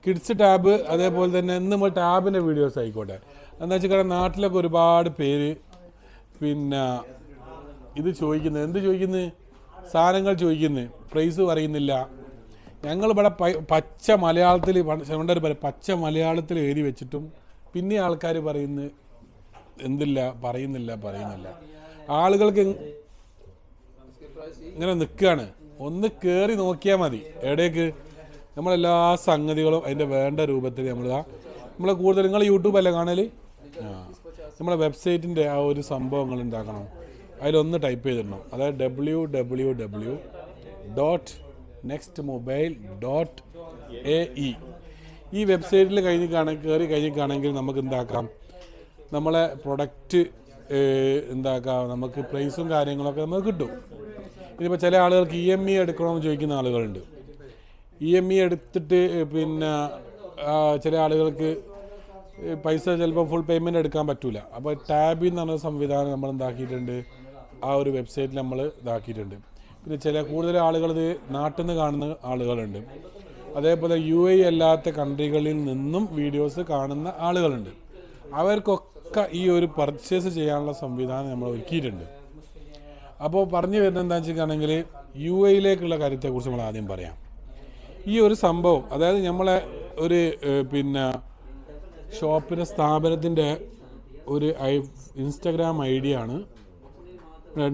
Kids tab അതേപോലെ തന്നെ ഇന്ന് നമ്മൾ ടാബിൻ്റെ വീഡിയോസ് ആയിക്കോട്ടെ. എന്താ വെച്ചാൽ നാട്ടിലൊക്കെ ഒരുപാട് പേര് പിന്നെ ഇത് ചോദിക്കുന്നത്, എന്ത് ചോദിക്കുന്നത്, സാധനങ്ങൾ ചോദിക്കുന്നത്, പ്രൈസ് പറയുന്നില്ല. ഞങ്ങളിവിടെ പച്ച മലയാളത്തിൽ പച്ച മലയാളത്തിൽ എഴുതി വെച്ചിട്ടും പിന്നെ ആൾക്കാർ പറയുന്നത് എന്തില്ല, പറയുന്നില്ല. ആളുകൾക്ക് ഇങ്ങനെ നിൽക്കുകയാണ്. ഒന്ന് കയറി നോക്കിയാൽ മതി. എവിടേക്ക് നമ്മളെല്ലാ സംഗതികളും അതിൻ്റെ വേണ്ട രൂപത്തിൽ നമ്മളെ കൂടുതൽ നിങ്ങൾ യൂട്യൂബല്ലേ കാണൽ, നമ്മളെ വെബ്സൈറ്റിൻ്റെ ആ ഒരു സംഭവങ്ങൾ ഉണ്ടാക്കണം. അതിലൊന്ന് ടൈപ്പ് ചെയ്തിടണം. അതായത് www.nextmobile.ae. ഈ വെബ്സൈറ്റിൽ കയറി കഴിഞ്ഞിട്ടാണെങ്കിൽ നമുക്ക് എന്താക്കാം, നമ്മളെ പ്രൊഡക്റ്റ് എന്താക്കാം, നമുക്ക് പ്രൈസും കാര്യങ്ങളൊക്കെ നമുക്ക് കിട്ടും. ഇനിയിപ്പോൾ ചില ആളുകൾക്ക് EMI എടുക്കണമെന്ന് ചോദിക്കുന്ന ആളുകളുണ്ട്. EMI എടുത്തിട്ട് പിന്നെ ചില ആളുകൾക്ക് പൈസ ചിലപ്പോൾ ഫുൾ പേയ്മെൻറ്റ് എടുക്കാൻ പറ്റില്ല. അപ്പോൾ ടാബിൽ എന്ന് പറഞ്ഞ സംവിധാനം നമ്മൾ എന്താക്കിയിട്ടുണ്ട്, ആ ഒരു വെബ്സൈറ്റിൽ നമ്മൾ ഇതാക്കിയിട്ടുണ്ട്. പിന്നെ കൂടുതൽ ആളുകൾ ഇത് നാട്ടിൽ നിന്ന് കാണുന്ന ആളുകളുണ്ട്. അതേപോലെ UAE അല്ലാത്ത കൺട്രികളിൽ നിന്നും വീഡിയോസ് കാണുന്ന ആളുകളുണ്ട്. അവർക്കൊക്കെ ഈ ഒരു പർച്ചേസ് ചെയ്യാനുള്ള സംവിധാനം നമ്മൾ ഒരുക്കിയിട്ടുണ്ട്. അപ്പോൾ പറഞ്ഞു വരുന്നത് എന്താണെന്ന് വെച്ചിട്ടാണെങ്കിൽ UAEയിലേക്കുള്ള കാര്യത്തെക്കുറിച്ച് നമ്മൾ ആദ്യം പറയാം. ഈ ഒരു സംഭവം, അതായത് നമ്മളെ ഒരു പിന്നെ ഷോപ്പിൻ്റെ സ്ഥാപനത്തിൻ്റെ ഒരു ഇൻസ്റ്റഗ്രാം ID ആണ്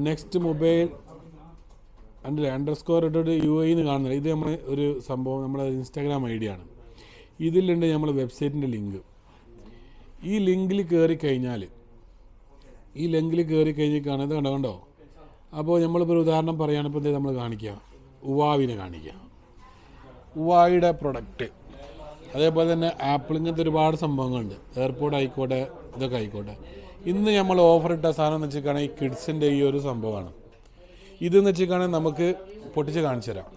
നെക്സ്റ്റ് മൊബൈൽ _UAE എന്ന് കാണുന്നില്ല. ഇത് നമ്മൾ ഒരു സംഭവം നമ്മളെ ഇൻസ്റ്റാഗ്രാം ID ആണ്. ഇതിലുണ്ട് നമ്മൾ വെബ്സൈറ്റിൻ്റെ ലിങ്ക്. ഈ ലിങ്കിൽ കയറി കഴിഞ്ഞാൽ കാണുന്നത് കണ്ടോ. അപ്പോൾ നമ്മളിപ്പോൾ ഉദാഹരണം പറയുകയാണിപ്പോൾ നമ്മൾ കാണിക്കുക, ഉവാവിനെ കാണിക്കുക, ഉവാവിയുടെ പ്രൊഡക്റ്റ്. അതേപോലെ തന്നെ ആപ്പിൾ, ഇങ്ങനത്തെ ഒരുപാട് സംഭവങ്ങളുണ്ട്. എയർപോർട്ട് ആയിക്കോട്ടെ, ഇതൊക്കെ ആയിക്കോട്ടെ. ഇന്ന് നമ്മൾ ഓഫർ ഇട്ട സാധനം എന്ന് വെച്ചിട്ടാണെങ്കിൽ ഈ കിഡ്സിൻ്റെ ഈ ഒരു സംഭവമാണ്. ഇതെന്ന് വെച്ചിട്ടാണെങ്കിൽ നമുക്ക് പൊട്ടിച്ച് കാണിച്ചു തരാം.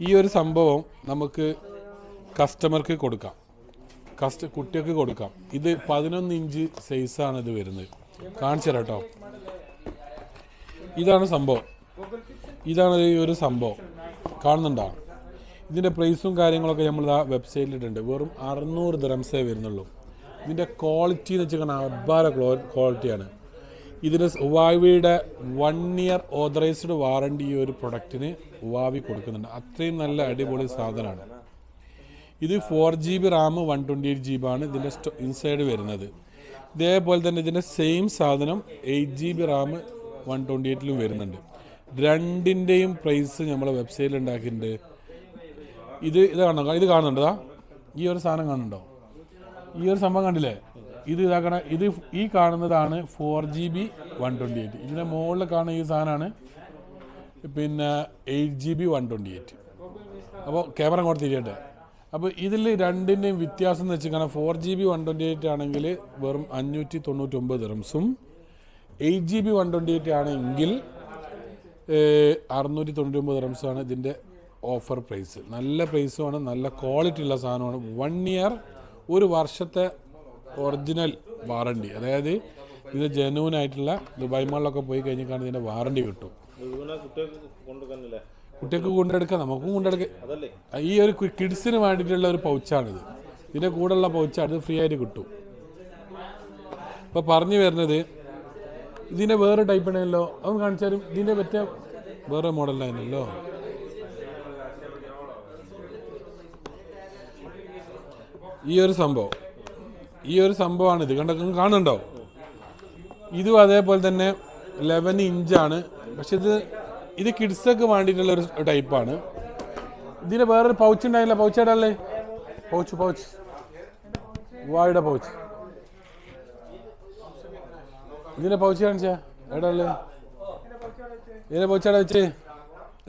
ഈ ഒരു സംഭവം നമുക്ക് കസ്റ്റമർക്ക് കൊടുക്കാം, കുട്ടികൾക്ക് കൊടുക്കാം. ഇത് 11 ഇഞ്ച് സൈസാണ് ഇത് വരുന്നത്. കാണിച്ചു തരാം കേട്ടോ. ഇതാണ് സംഭവം. ഇതാണ് ഈ ഒരു സംഭവം, കാണുന്നുണ്ടോ? ഇതിൻ്റെ പ്രൈസും കാര്യങ്ങളൊക്കെ നമ്മൾ ആ വെബ്സൈറ്റിലിട്ടുണ്ട്. വെറും 600 ദിറംസേ വരുന്നുള്ളൂ. ഇതിൻ്റെ ക്വാളിറ്റി എന്ന് വെച്ചാൽ അപാര ക്വാളിറ്റിയാണ്. ഇതിന് ഉവാവിയുടെ 1 ഇയർ ഓതറൈസ്ഡ് വാറണ്ടി ഈ ഒരു പ്രൊഡക്റ്റിന് ഉവാവി കൊടുക്കുന്നുണ്ട്. അത്രയും നല്ല അടിപൊളി സാധനമാണ്. ഇത് 4GB റാം 128GB ആണ് ഇതിൻ്റെ ഇൻസൈഡ് വരുന്നത്. ഇതേപോലെ തന്നെ ഇതിൻ്റെ സെയിം സാധനം 8GB റാം 128ലും വരുന്നുണ്ട്. രണ്ടിൻ്റെയും പ്രൈസ് നമ്മളെ വെബ്സൈറ്റിൽ ഉണ്ടാക്കിയിട്ടുണ്ട്. ഇത് കാണുന്നുണ്ടോ? ഈ ഒരു സാധനം കാണുന്നുണ്ടോ? ഈ ഒരു സംഭവം കണ്ടില്ലേ? ഇത് ഇതാക്കണം. ഈ കാണുന്നതാണ് 4GB 128. ഇതിൻ്റെ മുകളിൽ കാണുന്ന ഈ സാധനമാണ് പിന്നെ 8GB 128. അപ്പോൾ ക്യാമറ അങ്ങോട്ട് തിരിയട്ടെ. അപ്പോൾ ഇതിൽ രണ്ടിൻ്റെയും വ്യത്യാസം എന്ന് വെച്ചാൽ 4GB 128 ആണെങ്കിൽ വെറും 599 ദിറംസും 8GB 128 ആണെങ്കിൽ 699 ദിറംസാണ് ഇതിൻ്റെ ഓഫർ പ്രൈസ്. നല്ല പ്രൈസുമാണ്, നല്ല ക്വാളിറ്റി ഉള്ള സാധനമാണ്. 1 ഇയർ, ഒരു വർഷത്തെ ഒറിജിനൽ വാറണ്ടി. അതായത് ഇത് ജെന്യൂൻ ആയിട്ടുള്ള ദുബായ് മാളിലൊക്കെ പോയി കഴിഞ്ഞാൽ ഇതിൻ്റെ വാറണ്ടി കിട്ടും. കുട്ടികൾക്ക് കൊണ്ടെടുക്കാം, നമുക്കും കൊണ്ടെടുക്കാം. ഈ ഒരു കിഡ്സിന് വേണ്ടിയിട്ടുള്ള ഒരു പൗച്ചാണിത്. ഇതിൻ്റെ കൂടെയുള്ള പൗച്ചാണ്, ഇത് ഫ്രീ ആയിട്ട് കിട്ടും. ഇപ്പോൾ പറഞ്ഞു വരുന്നത് ഇതിൻ്റെ വേറെ ടൈപ്പ് ഉണ്ടല്ലോ, അതൊന്ന് കാണിച്ചാലും. ഇതിൻ്റെ പറ്റിയ വേറെ മോഡലായിരുന്നല്ലോ. ഈ ഒരു സംഭവമാണിത്. കാണുന്നുണ്ടോ? ഇതും അതേപോലെ തന്നെ 11 ഇഞ്ചാണ്. പക്ഷെ ഇത് കിഡ്സൊക്കെ വേണ്ടിയിട്ടുള്ള ഒരു ടൈപ്പാണ്. ഇതിന് വേറൊരു പൗച്ച് ഉണ്ടായില്ല. പൗച്ച് ഇടല്ലേ? പൗച്ച് വായുടെ പൗച്ച്. ഇതിൻ്റെ പൗച്ച് കാണിച്ചാ എടല്ലേ? ഇതിൻ്റെ പൗച്ച് എവിടെ വെച്ച്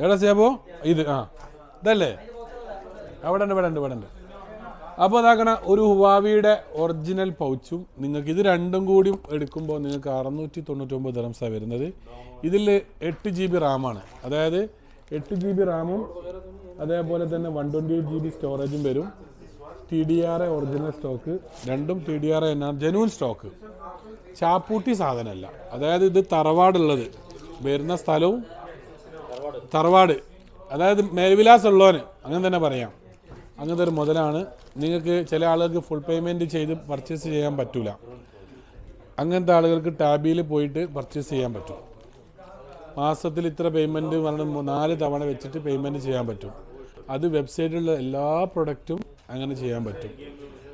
എവിടെ ചെയ്യാപ്പോ? ഇത് ഇതല്ലേ? അവിടെ ഉണ്ട്. അപ്പോൾ അതാക്കണ ഒരു ഹുവാവിയുടെ ഒറിജിനൽ പൗച്ചും നിങ്ങൾക്ക് ഇത് രണ്ടും കൂടി എടുക്കുമ്പോൾ നിങ്ങൾക്ക് 699 ദിറംസാണ് വരുന്നത്. ഇതിൽ 8GB റാമാണ്. അതായത് 8GB റാമും അതേപോലെ തന്നെ 128GB സ്റ്റോറേജും വരും. TDRA ഒറിജിനൽ സ്റ്റോക്ക്, രണ്ടും TDRA ജെന്യൂൻ സ്റ്റോക്ക്. ചാപ്പൂട്ടി സാധനമല്ല. അതായത് ഇത് തറവാടുള്ളത് വരുന്ന സ്ഥലവും തറവാട്, അതായത് മേൽവിലാസം ഉള്ളവന് അങ്ങനെ തന്നെ പറയാം. അങ്ങനത്തെ ഒരു മുതലാണ്. നിങ്ങൾക്ക് ചില ആളുകൾക്ക് ഫുൾ പേയ്മെൻറ്റ് ചെയ്ത് പർച്ചേസ് ചെയ്യാൻ പറ്റില്ല. അങ്ങനത്തെ ആളുകൾക്ക് ടാബിയിൽ പോയിട്ട് പർച്ചേസ് ചെയ്യാൻ പറ്റും. മാസത്തിൽ ഇത്ര പേയ്മെൻറ്റ് പറഞ്ഞ് 4 തവണ വെച്ചിട്ട് പേയ്മെൻറ്റ് ചെയ്യാൻ പറ്റും. അത് വെബ്സൈറ്റിലുള്ള എല്ലാ പ്രൊഡക്റ്റും അങ്ങനെ ചെയ്യാൻ പറ്റും.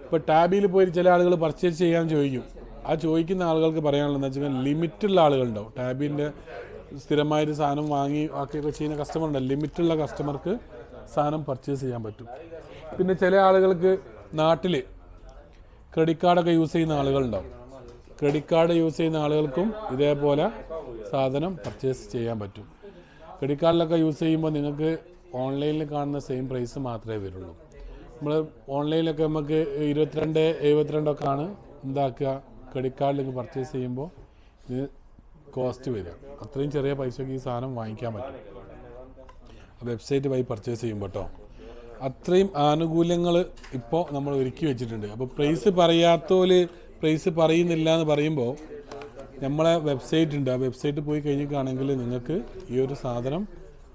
ഇപ്പോൾ ടാബിയിൽ പോയി ചില ആളുകൾ പർച്ചേസ് ചെയ്യാൻ ചോദിക്കും. ആ ചോദിക്കുന്ന ആളുകൾക്ക് പറയാനുള്ളതെന്ന് വെച്ചാൽ ലിമിറ്റുള്ള ആളുകളുണ്ടാവും. ടാബിൻ്റെ സ്ഥിരമായിട്ട് സാധനം വാങ്ങി ആക്കിയൊക്കെ ചെയ്യുന്ന കസ്റ്റമർ ഉണ്ട്. ലിമിറ്റുള്ള കസ്റ്റമർക്ക് സാധനം പർച്ചേസ് ചെയ്യാൻ പറ്റും. പിന്നെ ചില ആളുകൾക്ക് നാട്ടിൽ ക്രെഡിറ്റ് കാർഡൊക്കെ യൂസ് ചെയ്യുന്ന ആളുകളുണ്ടാവും. ക്രെഡിറ്റ് കാർഡ് യൂസ് ചെയ്യുന്ന ആളുകൾക്കും ഇതേപോലെ സാധനം പർച്ചേസ് ചെയ്യാൻ പറ്റും. ക്രെഡിറ്റ് കാർഡിലൊക്കെ യൂസ് ചെയ്യുമ്പോൾ നിങ്ങൾക്ക് ഓൺലൈനിൽ കാണുന്ന സെയിം പ്രൈസ് മാത്രമേ വരുള്ളൂ. നമ്മൾ ഓൺലൈനിലൊക്കെ നമുക്ക് 22-72 ആണ് എന്താക്കുക ക്രെഡിറ്റ് കാർഡിലേക്ക് പർച്ചേസ് ചെയ്യുമ്പോൾ ഇത് കോസ്റ്റ് വരിക. അത്രയും ചെറിയ പൈസയ്ക്ക് ഈ സാധനം വാങ്ങിക്കാൻ പറ്റും വെബ്സൈറ്റ് വഴി പർച്ചേസ് ചെയ്യുമ്പോൾ കേട്ടോ. അത്രയും ആനുകൂല്യങ്ങൾ ഇപ്പോൾ നമ്മൾ ഒരുക്കി വെച്ചിട്ടുണ്ട്. അപ്പോൾ പ്രൈസ് പറയാത്തവർ പ്രൈസ് പറയുന്നില്ല എന്ന് പറയുമ്പോൾ നമ്മളെ വെബ്സൈറ്റ് ഉണ്ട്. ആ വെബ്സൈറ്റ് പോയി കഴിഞ്ഞിട്ടാണെങ്കിൽ നിങ്ങൾക്ക് ഈ ഒരു സാധനം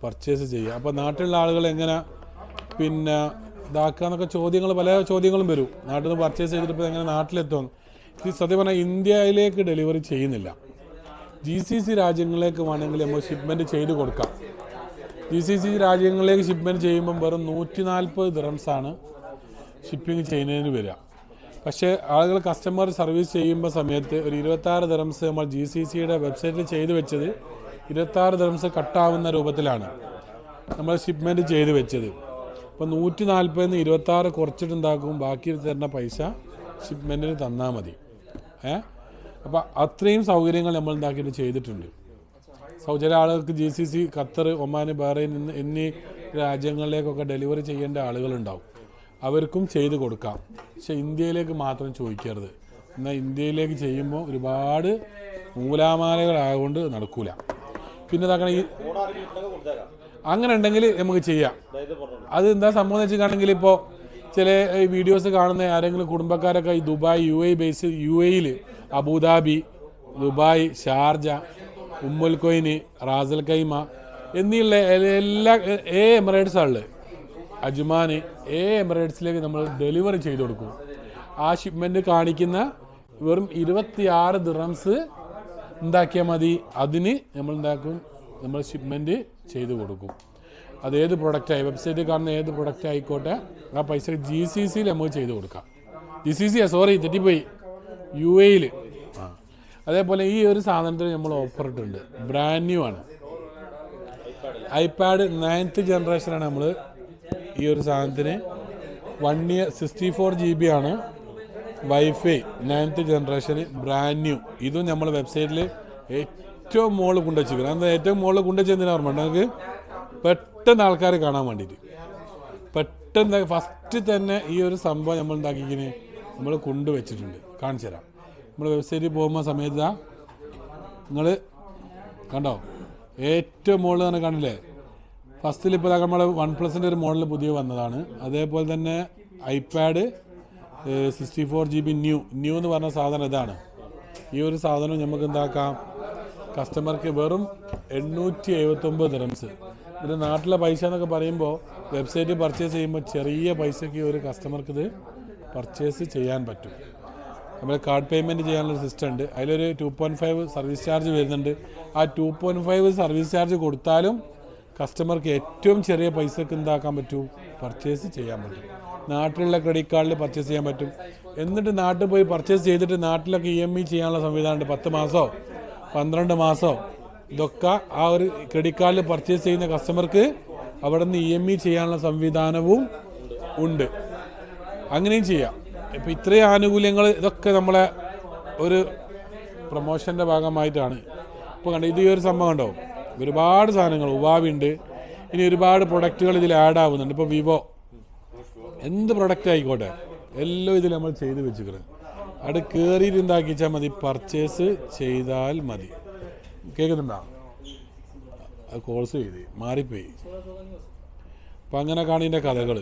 പർച്ചേസ് ചെയ്യാം. അപ്പോൾ നാട്ടിലുള്ള ആളുകൾ എങ്ങനെ പിന്നെ ഇതാക്കാന്നൊക്കെ പല ചോദ്യങ്ങളും വരും. നാട്ടിൽ നിന്ന് പർച്ചേസ് ചെയ്തിട്ട് ഇപ്പോൾ എങ്ങനെ നാട്ടിലെത്തും. ഈ സത്യം പറഞ്ഞാൽ ഇന്ത്യയിലേക്ക് ഡെലിവറി ചെയ്യുന്നില്ല. GCC രാജ്യങ്ങളിലേക്ക് വേണമെങ്കിൽ നമ്മൾ ഷിപ്മെൻറ്റ് ചെയ്ത് കൊടുക്കാം. GCC രാജ്യങ്ങളിലേക്ക് ഷിപ്മെൻറ്റ് ചെയ്യുമ്പം വെറും 140 ദിറംസാണ് ഷിപ്പിംഗ് ചെയ്യുന്നതിന് വരിക. പക്ഷേ ആളുകൾ കസ്റ്റമർ സർവീസ് ചെയ്യുമ്പോൾ സമയത്ത് ഒരു 26 ദിറംസ് നമ്മൾ GCCയുടെ വെബ്സൈറ്റിൽ ചെയ്ത് വെച്ചത് 26 ദിറംസ് കട്ടാവുന്ന രൂപത്തിലാണ് നമ്മൾ ഷിപ്മെൻറ്റ് ചെയ്ത് വെച്ചത്. അപ്പോൾ 140 26 കുറച്ചിട്ടുണ്ടാക്കും. ബാക്കി തരുന്ന പൈസ ഷിപ്മെൻറ്റിന് തന്നാൽ മതി. അപ്പോൾ അത്രയും സൗകര്യങ്ങൾ നമ്മൾ ഉണ്ടാക്കിയിട്ട് ചെയ്തിട്ടുണ്ട്. ചില ആളുകൾക്ക് GCC, ഖത്തർ, ഒമാൻ, ബഹ്റൈൻ എന്നീ രാജ്യങ്ങളിലേക്കൊക്കെ ഡെലിവറി ചെയ്യേണ്ട ആളുകളുണ്ടാവും. അവർക്കും ചെയ്ത് കൊടുക്കാം. പക്ഷെ ഇന്ത്യയിലേക്ക് മാത്രം ചോദിക്കരുത്. എന്നാൽ ഇന്ത്യയിലേക്ക് ചെയ്യുമ്പോൾ ഒരുപാട് നൂലാമാലകളായതുകൊണ്ട് നടക്കൂല. പിന്നെ ഇതാക്കണം ഈ അങ്ങനെ ഉണ്ടെങ്കിൽ നമുക്ക് ചെയ്യാം. അത് എന്താ സംഭവം എന്ന് വെച്ചിട്ടാണെങ്കിൽ ഇപ്പോൾ ചില വീഡിയോസ് കാണുന്ന ആരെങ്കിലും കുടുംബക്കാരൊക്കെ ഈ ദുബായ്, UAE ബേസ്, UAEയിൽ Abu Dhabi, Dubai, Sharjah, Umm al Quwain, Ras al Khaimah എന്നുള്ള എല്ലാ എമിറേറ്റ്സാണ് അജ്മാന് എമിറേറ്റ്സിലേക്ക് നമ്മൾ ഡെലിവറി ചെയ്ത് കൊടുക്കും. ആ ഷിപ്മെൻറ്റ് കാണിക്കുന്ന വെറും 26 ദിറംസ് ഉണ്ടാക്കിയാൽ മതി. അതിന് നമ്മൾ എന്താക്കും, നമ്മൾ ഷിപ്മെൻറ്റ് ചെയ്ത് കൊടുക്കും. അതേത് പ്രൊഡക്റ്റായി വെബ്സൈറ്റിൽ കാണുന്ന ഏത് പ്രൊഡക്റ്റ് ആയിക്കോട്ടെ ആ പൈസ GCCയിൽ നമുക്ക് ചെയ്ത് കൊടുക്കാം. തെറ്റിപ്പോയി UAEയിൽ. അതേപോലെ ഈ ഒരു സാധനത്തിന് നമ്മൾ ഓഫർ ഇട്ടുണ്ട്. ബ്രാൻഡ് ന്യൂ ആണ്. iPad 9th ജനറേഷനാണ് നമ്മൾ ഈ ഒരു സാധനത്തിന്. 1 year 64 GB ആണ്. വൈഫൈ 9th ജനറേഷന് ബ്രാൻഡ് ന്യൂ. ഇതും നമ്മൾ വെബ്സൈറ്റിൽ ഏറ്റവും മുകളിൽ കൊണ്ടുവച്ചിരിക്കുന്നത്. എന്താ ഏറ്റവും മുകളിൽ കൊണ്ടുവച്ചെന്തിനാ ഓർമ്മ നമുക്ക് പെട്ടെന്ന് ആൾക്കാർ കാണാൻ വേണ്ടിയിട്ട്. പെട്ടെന്ന് ഫസ്റ്റ് തന്നെ ഈ ഒരു സംഭവം നമ്മൾ ഉണ്ടാക്കിക്കിന് നമ്മൾ കൊണ്ടുവച്ചിട്ടുണ്ട്. കാണിച്ചു തരാം. നമ്മൾ വെബ്സൈറ്റിൽ പോകുമ്പോൾ സമയത്ത് നിങ്ങൾ കണ്ടോ ഏറ്റവും മുകളിൽ തന്നെ കാണില്ലേ. ഫസ്റ്റിൽ ഇപ്പോൾ നമ്മൾ OnePlusൻ്റെ ഒരു മോഡൽ പുതിയ വന്നതാണ്. അതേപോലെ തന്നെ iPad 64 GB ന്യൂ എന്ന് പറഞ്ഞ സാധനം ഇതാണ്. ഈ ഒരു സാധനം നമുക്ക് എന്താക്കാം, കസ്റ്റമർക്ക് വെറും 879 ദിറംസ്. ഇതിൻ്റെ നാട്ടിലെ പൈസ എന്നൊക്കെ പറയുമ്പോൾ വെബ്സൈറ്റ് പർച്ചേസ് ചെയ്യുമ്പോൾ ചെറിയ പൈസയ്ക്ക് ഒരു കസ്റ്റമർക്ക് ഇത് പർച്ചേസ് ചെയ്യാൻ പറ്റും. നമ്മൾ കാർഡ് പേയ്മെൻറ്റ് ചെയ്യാനുള്ള സിസ്റ്റം ഉണ്ട്. അതിലൊരു 2.5 സർവീസ് ചാർജ് വരുന്നുണ്ട്. ആ 2.5 സർവീസ് ചാർജ് കൊടുത്താലും കസ്റ്റമർക്ക് ഏറ്റവും ചെറിയ പൈസക്ക് എന്താക്കാൻ പറ്റും, പർച്ചേസ് ചെയ്യാൻ പറ്റും. നാട്ടിലുള്ള ക്രെഡിറ്റ് കാർഡിൽ പർച്ചേസ് ചെയ്യാൻ പറ്റും. എന്നിട്ട് നാട്ടിൽ പോയി പർച്ചേസ് ചെയ്തിട്ട് നാട്ടിലൊക്കെ EMI ചെയ്യാനുള്ള സംവിധാനമുണ്ട്. 10 മാസമോ 12 മാസമോ ഇതൊക്കെ ആ ഒരു ക്രെഡിറ്റ് കാർഡിൽ പർച്ചേസ് ചെയ്യുന്ന കസ്റ്റമർക്ക് അവിടെ നിന്ന് EMI ചെയ്യാനുള്ള സംവിധാനവും ഉണ്ട്. അങ്ങനെയും ചെയ്യാം. ഇപ്പോൾ ഇത്രയും ആനുകൂല്യങ്ങൾ ഇതൊക്കെ നമ്മളെ ഒരു പ്രൊമോഷൻ്റെ ഭാഗമായിട്ടാണ്. ഇപ്പോൾ കണ്ടോ ഇത് ഈ ഒരു സംഭവം കണ്ടോ, ഒരുപാട് സാധനങ്ങൾ ഉവാവി ഉണ്ട്. ഇനി ഒരുപാട് പ്രൊഡക്റ്റുകൾ ഇതിൽ ആഡ് ആവുന്നുണ്ട്. ഇപ്പോൾ വിവോ എന്ത് പ്രൊഡക്റ്റ് ആയിക്കോട്ടെ എല്ലാം ഇതിൽ നമ്മൾ ചെയ്ത് വെച്ചിരിക്കുന്നത്. അവിടെ കയറിയിട്ട് എന്താക്കിച്ചാൽ മതി, പർച്ചേസ് ചെയ്താൽ മതി. കേൾക്കുന്നുണ്ടോ? കോഴ്സ് ചെയ്ത് മാറിപ്പോയി. അപ്പം അങ്ങനെ കാണുന്നതിൻ്റെ കഥകൾ.